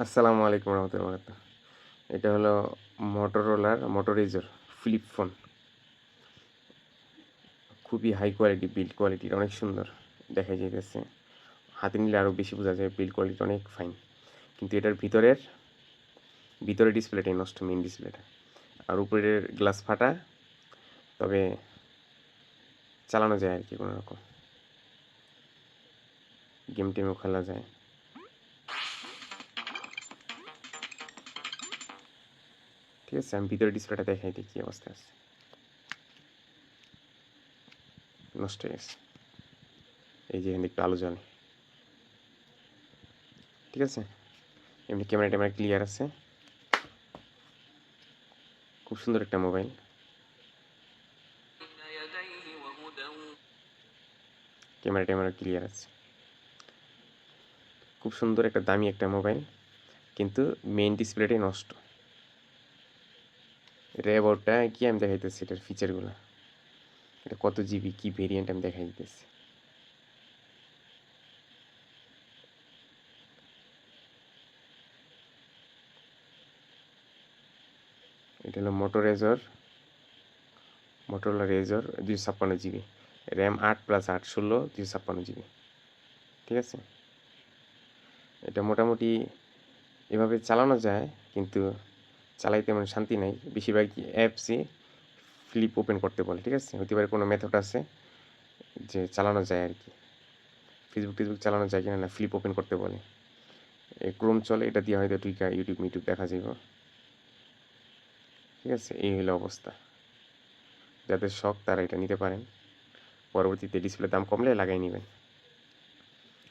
আসসালামু আলাইকুম রহমতুল্লাহ বারাকাতুহু। এটা হলো মোটরোলার মোটোরেজর ফ্লিপ ফোন। খুবই হাই কোয়ালিটি, বিল্ড কোয়ালিটির অনেক সুন্দর দেখা যাইতেছে। হাতে নিলে আরও বেশি বোঝা যায়, বিল্ড কোয়ালিটি অনেক ফাইন। কিন্তু এটার ভিতরের ডিসপ্লেটাই নষ্ট, মেইন ডিসপ্লেটা। আর উপরের গ্লাস ফাটা, তবে চালানো যায় আর কি কোনো রকম। গেম টেমও খেলা যায়। ঠিক আছে, আমি ভিতরের ডিসপ্লেটা দেখাই দিই কী অবস্থা আছে। নষ্ট হয়ে গেছে, এই যে এখানে একটু আলো জ্বলে। ঠিক আছে, এমনি ক্যামেরা ট্যামেরা ক্লিয়ার আছে, খুব সুন্দর একটা মোবাইল। ক্যামেরা ট্যামেরা ক্লিয়ার আছে, খুব সুন্দর একটা দামি একটা মোবাইল, কিন্তু মেইন ডিসপ্লেটাই নষ্ট। এটা অ্যাবাউটটা কি আমি দেখাইতেছি, এটার ফিচারগুলো, এটা কত জিবি কি ভেরিয়েন্ট আমি দেখাই দিতেছি। এটা হলো Motorola Razr 256 GB, RAM 8+8 16 256 GB. ঠিক আছে, এটা মোটামুটি এভাবে চালানো যায়, কিন্তু চালাইতে তেমন শান্তি নাই। বেশিরভাগ অ্যাপসই ফ্লিপ ওপেন করতে বলে। ঠিক আছে, হতে পারে কোনো মেথড আছে যে চালানো যায় আর কি, ফেসবুক টেসবুক চালানো যায় কিনা না, ফ্লিপ ওপেন করতে বলে। ক্রোম চলে, এটা দিয়ে হয়তো টুইকা ইউটিউব মিউটিউব দেখা যাব। ঠিক আছে, এই হলো অবস্থা। যাদের শখ তারা এটা নিতে পারেন, পরবর্তীতে ডিসপ্লে দাম কমলে লাগাই নেবেন।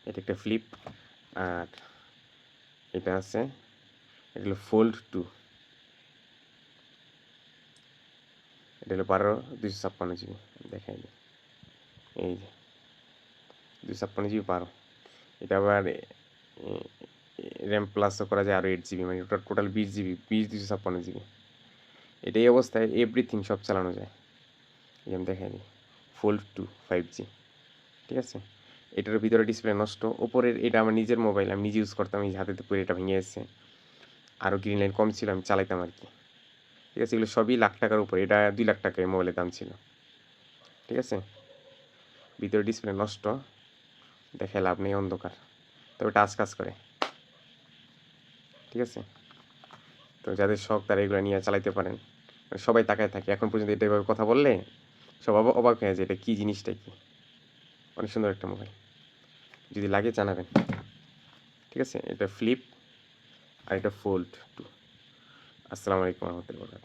এটা একটা ফ্লিপ। আর এটা আছে, এটা হলো Fold 2। এটা হলো 12 256 জিবি, দেখাই দিই। এই যে 256 জিবি 12। এটা আবার র্যাম প্লাসও করা যায় আরও 8 জিবি, মানে টোটাল 20 জিবি, 256 জিবি। এটাই অবস্থায় এভরিথিং সব চালানো যায়। এই আমি দেখাই দিই, Fold 2 5G। ঠিক আছে, এটার ভিতরে ডিসপ্লে নষ্ট। ওপরের এটা আমার নিজের মোবাইল, আমি নিজে ইউজ করতাম, এই হাতে পুরো এটা ভেঙে এসেছে। আরও গ্রিন লাইন কম ছিল, আমি চালাইতাম আর কি। ঠিক আছে, এগুলো সবই লাখ টাকার উপরে, এটা 2 লাখ টাকা এই মোবাইলের দাম ছিল। ঠিক আছে, ভিতরে ডিসপ্লে নষ্ট, দেখে লাভ নেই, অন্ধকার, তবে টাচ কাজ করে। ঠিক আছে, তো যাদের শখ তারা এগুলো নিয়ে চালাইতে পারেন। সবাই তাকায় থাকে, এখন পর্যন্ত এটা এভাবে কথা বললে সব অবাক হয়ে যায়, এটা কী জিনিসটা কি। অনেক সুন্দর একটা মোবাইল, যদি লাগে জানাবেন। ঠিক আছে, এটা ফ্লিপ আর এটা Fold 2। আসসালামু আলাইকুম রহমতুল্লাহ।